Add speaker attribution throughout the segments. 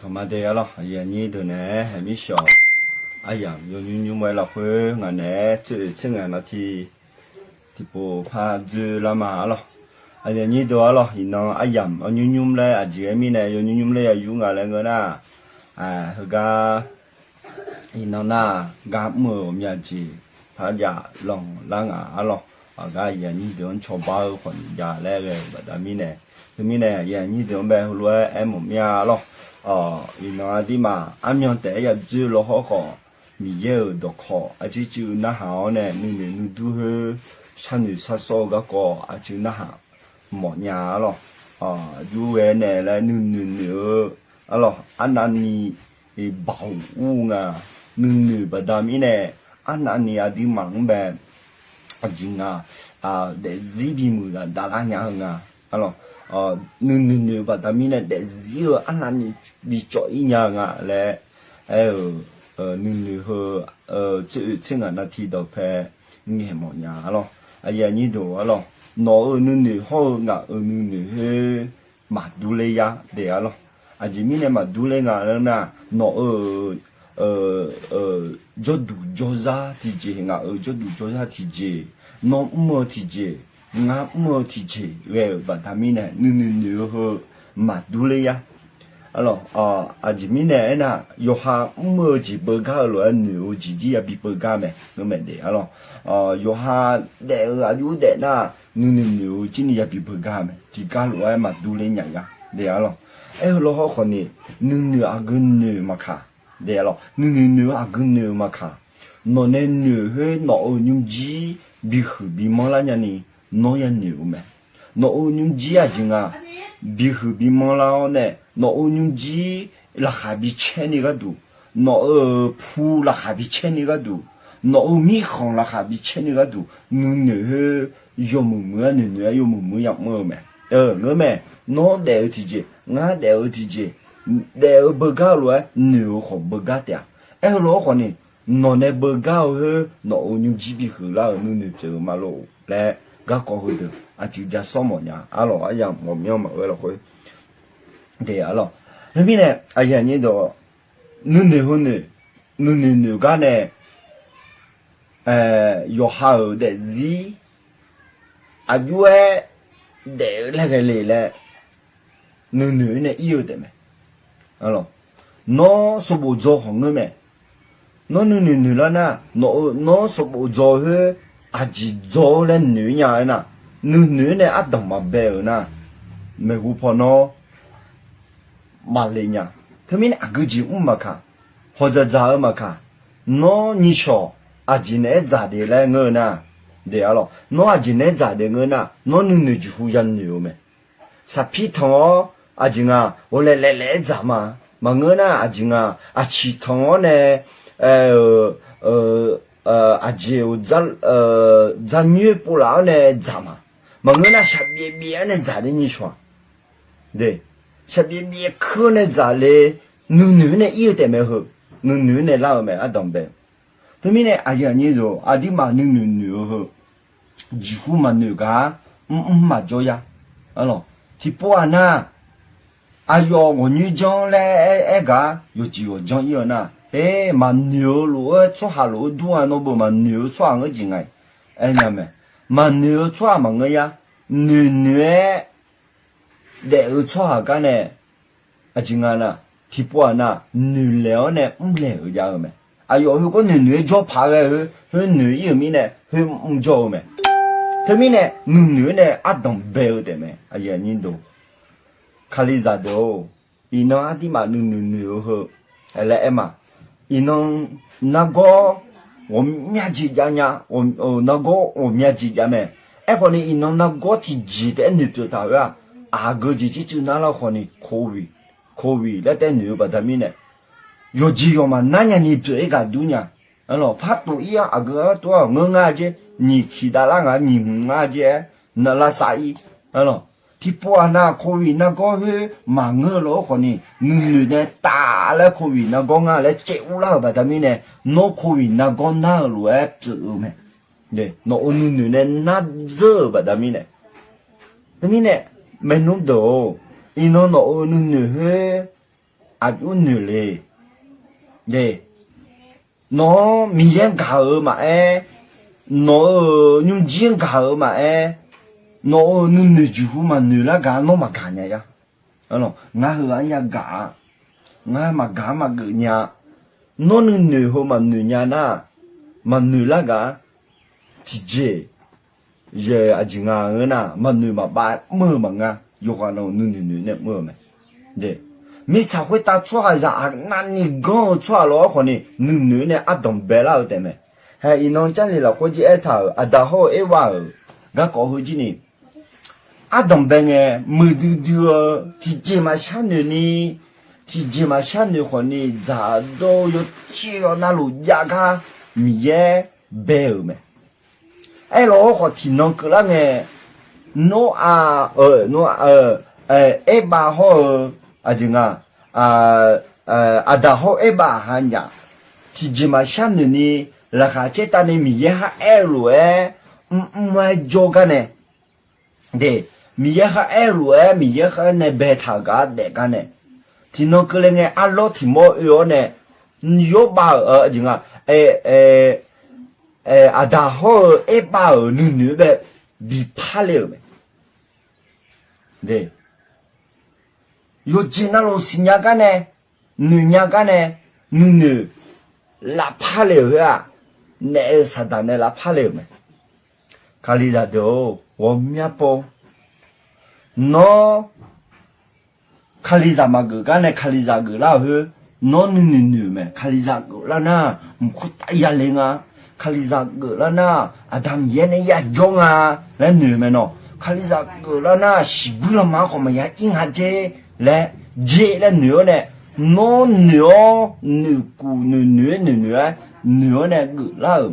Speaker 1: 他妈的了，也你的呢还没小，哎呀，有你买了会，俺呢这俺那ที่ปูพาจูละมาหรออันนี้ตัวหรออีน้องอายัมอันยุ่มเลยอาจจะมีเนี่ยยุ่มเลยยุ่งอะไรเงี้ยนะเขาก็อีน้องน่ะก็มือมีจีพาอยาลองล้างหรอก็อย่างนี้ตัวชอบบ้าคนอยาแล้วเลยแบบมีเนี่ยคือมีเนี่ยอย่างนี้ตัวแบบหัวเอ็มมีหรออีน้องที่มาอันยังแต่อยากจู了好好มีเยอะดอกคออาจจะจูน่าหาเนี่ยนู่นดูเหฉันอยู่ซาโซก็อาจจะน่าหมดยาหรออยู่เวเนี่ยแล้วนู่นอะไรอันนั้นนี่บ่าวอู้งานู่นแบบดามีเนี่ยอันนั้นนี่อดีมังแบบจริงเด็กซีบีมือดาราเนี่ยงาอะไรนู่นแบบดามีเนี่ยเด็กซีอันนั้นนี่ดีจ่อยเนี่ยแล้วนู่น这个那提到拍你么样了？哎呀，你多了，那นู่น好นู่น去马杜雷呀，对了，这边呢马杜雷啊那就读就啥体质就读就啥体质，那么体质，俺么体质，喂，把他们呢นู่去马杜雷呀。alors aji mine na yo ha mo ji burger lo nu ji ji ya bi burger me no me de alors yo ha de yu de na nu ji ni ya bi burger me ji ga lo ma du le nya ya de alors lo ho kho ni nu a gun nu ma kha de alors nu a gun nu ma kha no ne nu he no nyum ji bi khu bi ma la nya ni no ya nu me no nyum ji a ji nga bi khu bi ma la ne no onyum ji la khabi cheni ga du no pu la khabi cheni ga du no mi khon la khabi cheni ga du nu ne yo mu ya mo me ngo me no de ti ji nga de ti ji de bo ga lo nu kho bo ga ta lo kho ni no ne bo ga no onyum ji bi khu la nu pe ma lo le ga ko ho de a ji ja so mo nya a lo a ya mo myo ma we lo ho对了，那边呢？哎呀，你都นู่น个呢？有好的字，有的那个来了，นู่呢有的没？alors，那说不做红的没？那นู่了呢？那说不做去，只做了นู่呀那，นู่呢啊懂嘛白那，没顾怕喏。말레냐 그러면 아그지 um마카 호자자 마카 너 니쇼 아지네 자데라 ng나 데알로 너 아지네 자데 ng나 너는 누지 후잔요메 사피통 아징아 원래레레 자마 망거나 아징아 아치통네 아지우 잔뉴 뿌라네 자마 망거나 샤비비안에 자데 니쇼 네 샤비비 큰에 잘래 누누네 이어 때문에 허 누누네 라오메 아동베 그미네 아야니도 아디마 누누누 허 지후마 누가 맞죠야 알로 티포아나 아요 원유정래 애가 요지요 정이어나 만뉴로 초하로 두아노 만뉴 초앙의 징아이 애냐메 만뉴 초아망어야 누누에 내 의초하가네 아징아나 디뽀아나 누레오네 레오야메 아요 그거 누레 줘 파게 누 이미네 줘메 터미네 누누네 아동 베오데메 아야닌도 칼리자도 이노 아디마 누누누 엘레 에마 이노 나고 오미야지자냐 나고 오미야지자메 에고니 이노 나고 티지데 느표다야 아거지지 쯔나라 kho니 코위 레데 뉴바다미네 요지요만 나냐니 쯔에가 두냐 알로 파도 이야 아거 또 응아제 니 키다라가 니 응아제 나라사이 알로 티포아나 코위 나고헤 망어로 kho니 누누데 따라 코위 나고가 레 째우라 바다미네 노 코위 나고나로 쯔메 네 노누누네 나저 바다미네 다미네 맨놈도 이노노 누누헤 아주 늘래. 네. 너 미연 가을 마에 너 눈지연 가을 마에 너 눈을 주고만 늘라가 너만 가냐야. 어, 나 흐아야 가. 나 마가마 그냐. 너는 늘호만 늘냐나. 만 늘라가 지제. 예 아징아 은아 만 늘마 바 뭐만가 요가노 눈네 뭐매. 네. 没才会打错还是啊？那你刚错了，可能女呢啊东北了的没？还一弄家里了，或者一套啊，然后一晚，俺搞回去呢，啊东北呢，没得的，提前嘛下女呢，提前嘛下女可能咋都有只要那路牙卡米耶白没？哎，老好听那个了呢，侬啊哎把好。아징아 아다호 에바 하냐 티지마 샤느니 라카체타네 미예하 에루에 조가네 네 미예하 에루에 미예하네 베타가 내가네 티노클랭에 알로 티모 요네 요바 아징아 에 아다호 에바 누누베 비팔레메 네 요지나로 신야가네 누냐가네 누누 라팔레야 내 사단에 라팔레메 칼리자도 원미아포 너 칼리자마그가네 칼리자그라흐 너 누누누메 칼리자그라나 무쿠타야랭아 칼리자그라나 아담 얘네야 종아 내 누메노 칼리자그라나 시불라마고마야 잉하제来接来女呢，侬女女姑女呢个啦，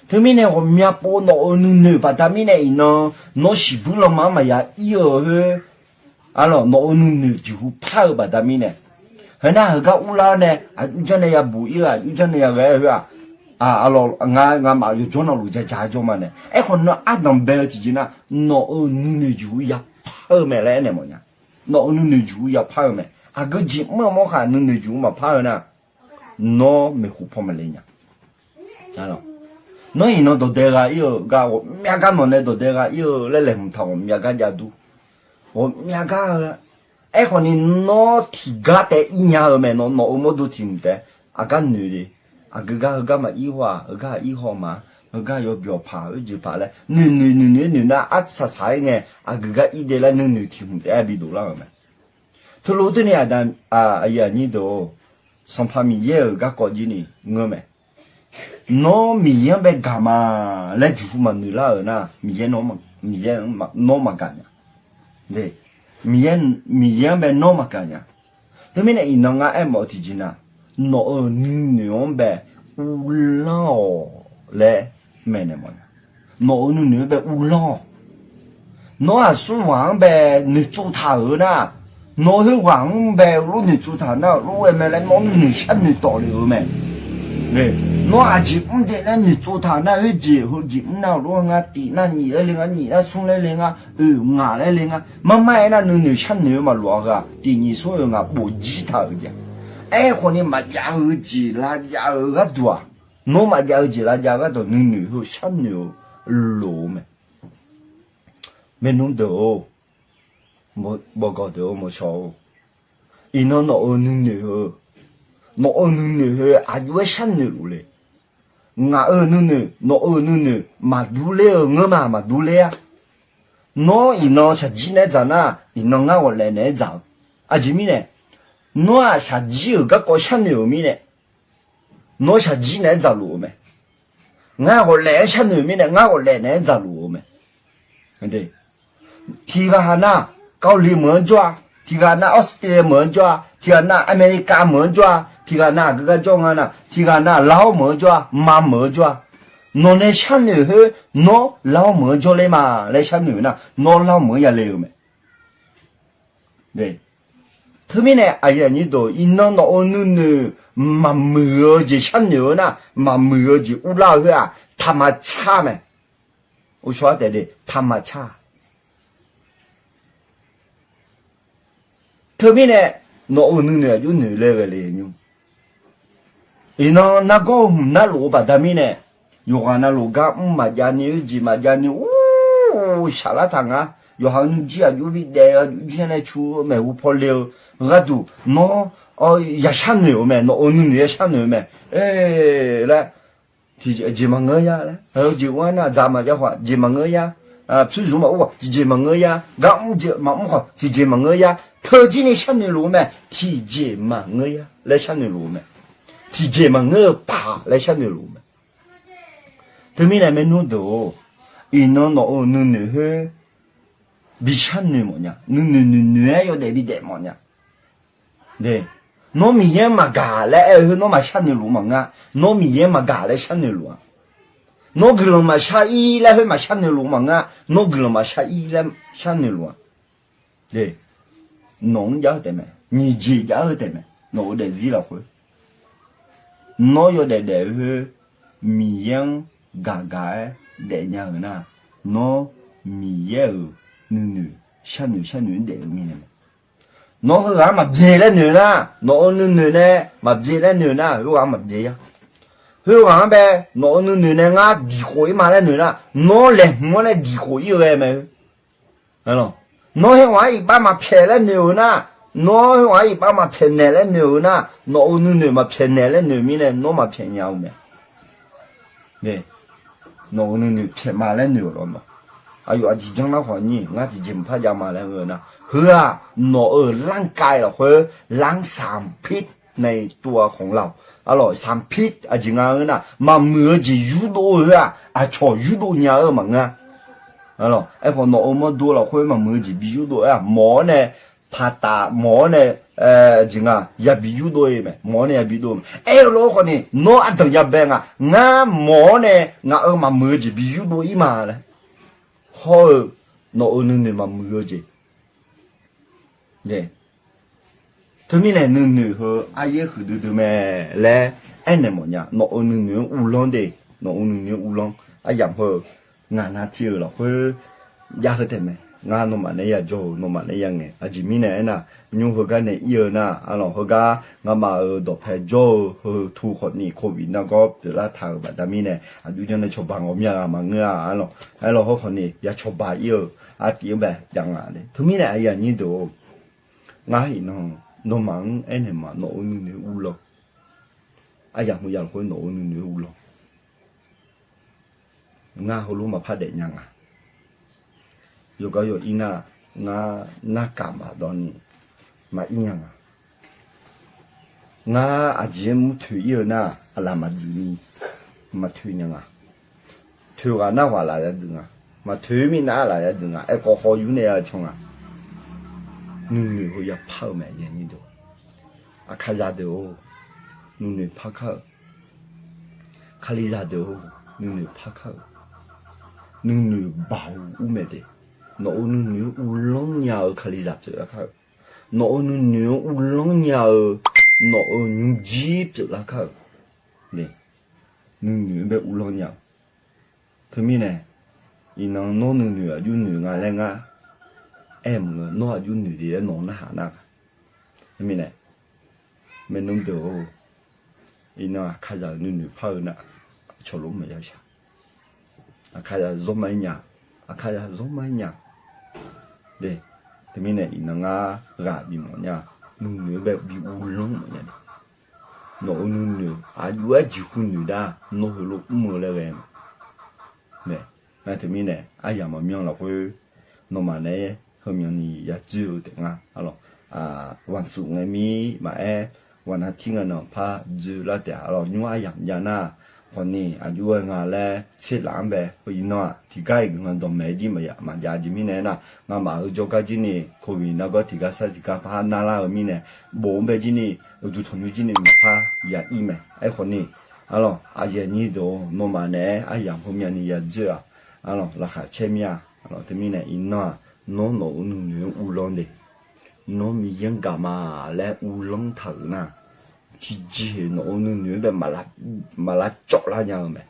Speaker 1: 他们呢我们家包那女把他们呢呢，那是不了妈妈呀，以后去，啊咯，那女就怕把他们呢，很那很个乌拉呢，啊，真的也不一啊，真的也个去啊。啊咯，俺嘛就做那路在家做嘛呢，哎，可能阿当白自己呢，那女就也怕没来呢么呀。nó nữ chủ ya phao mẹ à cái gì mà khả nữ chủ mà phao nè nó mới hụt phong mà lên nhá alo nó nó đồ đề ga yêu ga mẹ cái nó này đồ đề ga yêu lấy làm thầu mẹ cái nhà du mẹ cái ấy còn nó thì ga để ý nhà mẹ nó mà đồ thì mẹ à cái nữ đi à cái mà ý hoa mà cái有表爬就爬嘞，女那啊啥啥呢？啊个一点来女听得比多了没？他老多呢哎呀，你都上旁边也有个高级呢，我没，那米样被干嘛？来就嘛女了呢，米样那么干呀？对，米样被那么干呀？他们呢，一弄啊，哎毛提劲呐，那女被乌老来。没那么呢，那女被乌浪，那还是王呗，你做他呢，那是王呗，如你做他那，如果没来，那女像你道理没？对，那还是不得那你做他那会结婚结那如啊，地那你来领啊，你那送来领啊，俺来领啊，妈妈那女像你嘛罗个，第二所有啊不记他的，哎，可能嘛家伙子那家伙个多。侬嘛家己啦家个都女好小女老咩？没弄到，冇搞到冇错。伊那女好，那女好啊，就小女嘞。我女嘛独来我嘛独来啊。那伊那实际呢咋那？伊那我来呢咋？啊，什么呢？那实际有个搞小女咪呢？我实际呢咋路没？我来小女咪呢？我来呢咋路没？对，提个哈那高丽门抓，提个那澳大利亚门抓，提个那美利加门抓，提个那个叫啊那，提个那老门抓，马门抓。我那小女去，我老门抓来嘛，来小女呢，我老门也来没？对。特别呢，哎呀，你都一弄到女嘛没就像牛呢，嘛没就乌拉去啊，他妈差没？我说的他妈差。特别呢， no nu ne ju nu le le nyu ino na go na lo ba da mi ne yo ga na lo ga ma ja ni ji ma ja ni sha la tang a yo han ji a ju bi de ju ne chu me u po le ga du no ya sha ne o me no nu ne sha ne me la thì chỉ mà ngơi ya đấy, chỉ qua na ra mà cho họ chỉ mà ngơi ya, ví dụ mà chỉ mà ngơi ya, gạo chỉ mà không họ chỉ mà ngơi ya, thời gian này sang年路咩，thì chỉ mà ngơi ya, lại sang年路咩，thì chỉ mà ngơi pa lại sang年路咩，thế mình này nói đồ, nó hơi bị sang年뭐냐, nó有点bị点뭐냐, 네. nó mi ye mà gà lại nó mà sang nhiều mà ngã nó mi ye mà gà lại sang nhiều nó cứ mà sang y lại mà sang nhiều mà ngã nó cứ mà sang y lại sang nhiều đấy nông giáo thế mày nhị gì giáo thế mày nó để gì là thôi nó có để hơi mi ye gà để nhà người na nó mi ye nư sang nhiều để mi này nó hơi mà dễ lên nữa na nó nữa nè mà dễ lên nữa na hứa mà dễ ya hứa bé nó nữa nè ngã đi khỏi mà lên nữa na nó lên nó lên đi khỏi rồi mày thấy không nó hơi ngoài ba mà phê lên nữa na nó hơi ngoài ba mà phê nè lên nữa na nó nữa mà phê nè lên nữa mi nè nó mà phê nhau mày nè nó nữa phê mà lên nữa rồi mà 아유 아직 정나 환니 나지 지금 파자 말한 거나 흐아 너 랑가이了或랑3ในตัวของเราอร่อย3อาจริงอ่ะนะมามือจียูโดอ่ะชอยูโดเนี่ยมั้งอ่ะอร่อยไอ้พอเนาะมาดูแล้วค่อยมามือจีบิยูโดอ่ะหมอเนี่ยพาตาหมอเนี่ยจริงอ่ะอย่าบิยูโดมั้ยหมอเนี่ยอย่าบิโดไอ้โลคนนี้เนาะอันตอย่าแบ่งอ่ะงาหมอเนี่ยงามามือจีบิยูโดอีมาเลย헐, 너 어느 네만 무거지? 네. 더미네 너너 허 아예 흐드드메 레 애네 뭐냐? 너 어느 네 울렁데 너 어느 네 울렁 아얌 허 나나 티어라 허 야서 때문에 nga no ma ne ya jo no ma ne ya nge aji mi ne na nyu ho ga ne iyo na alo ho ga nga ma do phe jo ho thu kho ni ko bi na go la tha ba da mi ne a du jan ne cho ba ngo mya ma nga alo ho kho ni ya cho ba iyo a ti ba yang a de thu mi ne a ya ni do nga hi no mang ene ma no nu ne u lo a ya mu ya ho no nu ne u lo nga ho lu ma pha de nyang a yo ga yo ina na kama doni ma inyanga nga ajem thu yo na ala ma dini ma thu nyanga thu ga na wa la ya zinga ma thu mi na la ya zinga e ko ho yu ne ya chonga nu nu ho ya phao me yen ni do akhaza do nu nu pha kha khaliza do nu nu pha kha nu nu ba u me de nó nu nu ulong nhà ở khali giáp rồi là khao nó nu nu ulong nhà ở nó nu jeep rồi là khao nè nu nu bé ulong nhà thứ mi này nó nu nu ở du nu ngà lên ngà em nó ở du nu thì nó hạ nè thứ mi này mình nung đồ nó khai ra nu nu phao nè cho lúa mày sao khai ra giống mấy nhà khai ra giống mấy nhà 네, 때문에 이나가 가비 뭐냐, 눈을 비 울렁 뭐냐, 너 눈을 아주 아주 훈누다, 너로 뭐래게, 네, 나 때문에 아야마 명라고 너만의 허면이 야주 등아, 알로 원숭이 마에 원하팅은 파 주라대 알로 뉴아얌야나.คนนี้อายุงาแล้วเช็ดหลังแบบพอยินว่าที่ใกล้กันตรงแม่จีมาอยากมายาจีมีเนี่ยนะงามาโจกจีนี่โควิดแล้วก็ที่ก็สักที่ก็พานาลามีเนี่ยบ่มแบบจีนี่ดูทนอยู่จีนี่มาพายาอีแม่ไอ้คนนี้อะไรอาเย็นนี้โดนมาเนี่ยไอ้ยังพวกนี้ยาเจออะไรราคาเชมีอะไรที่มีเนี่ยอินว่าน้องอุลงเดน้องมียังกามาและอุลงถังนะ지지 너는 누가 말라 쫄라냐 매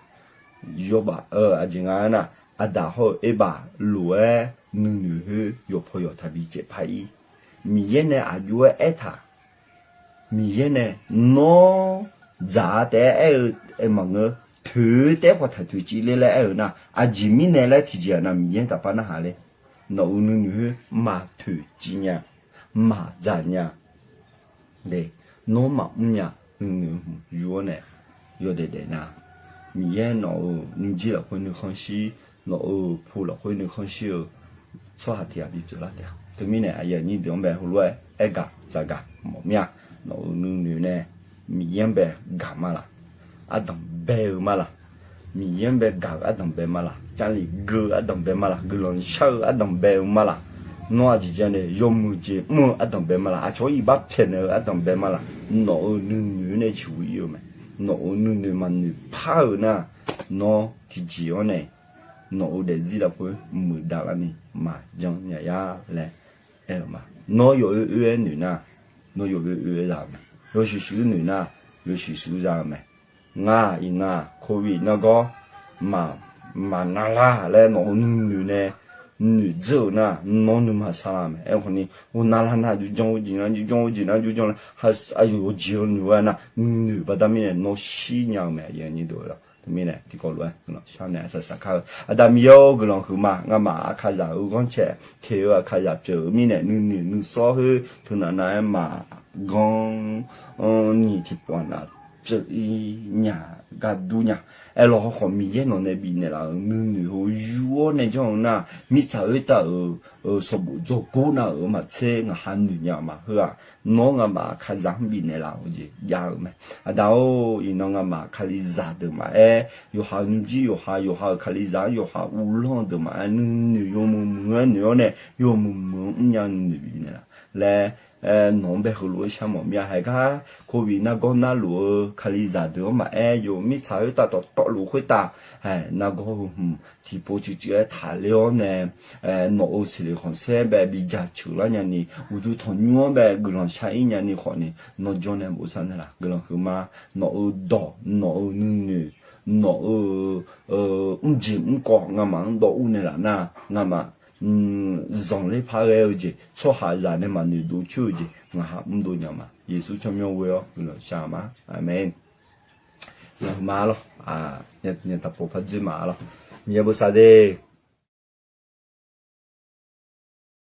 Speaker 1: 요바 아징아나 아다호 에바 루에 누누 요포요 타비제 파이 미예네 아주에 에타 米烟呢，孬炸的忙个头的话他头积累了那前面呢来提前那米烟咋办那哈嘞？那我们女马头积呢，马炸呢，对，孬马呢，有呢，有的那米烟那你记了会能康熙，那铺了会能康熙哦，错下天比做了的，对面呢哎呀你两百回来，个这个冇命。那女呢，米烟呗干嘛啦？等白嘛啦，米烟呗干等白嘛啦，家里哥等白嘛啦，个人小等白嘛啦，那之间的要么就等白嘛啦，从一把钱呢等白嘛啦，那女呢就有嘛，那女嘛女怕呢，那提起呢，那的自了会没得了呢，嘛将呀来，嘛，那有女呢。那有啥没？有是女呐，有是啥没？可以那个嘛那啦来那女呢，女走呢，那女嘛啥没？哎，我拿了那就讲我进来，就讲了，还是哎呦，我叫女啊那女把他们那西娘没眼你多了。面呢，这个乱，小男生看，但没有个人后嘛，我嘛看着我讲起，天啊看着就面呢，你稍后头那嘛讲，你去帮那这一年个多年，哎，老好米也弄那边的啦，你和有那种那，你才会到什么做过那嘛，车我喊女娘嘛，是吧？侬嘛看上边的啦，我就呀嘛，然后侬嘛看里啥的嘛，哎，有好年纪有好看里啥有好无浪的嘛，女有么女呢，有么样女的啦，来。侬别后路想么面还个可比那个那路看里啥的嘛，哎，有米才会打到路会打，哎，那个提波就这太了呢，侬是的好三百比较久了呢，我就同样呗，个人下一年的话呢，侬将来没啥的啦，个人后嘛，侬到侬女，侬唔讲我嘛，到屋内啦那，我嘛。上来怕个去，错下人的嘛，你都去去，我哈多年嘛，耶稣叫苗为哦，想嘛，阿门。那嘛了啊，你他不怕最嘛了，你也不啥的。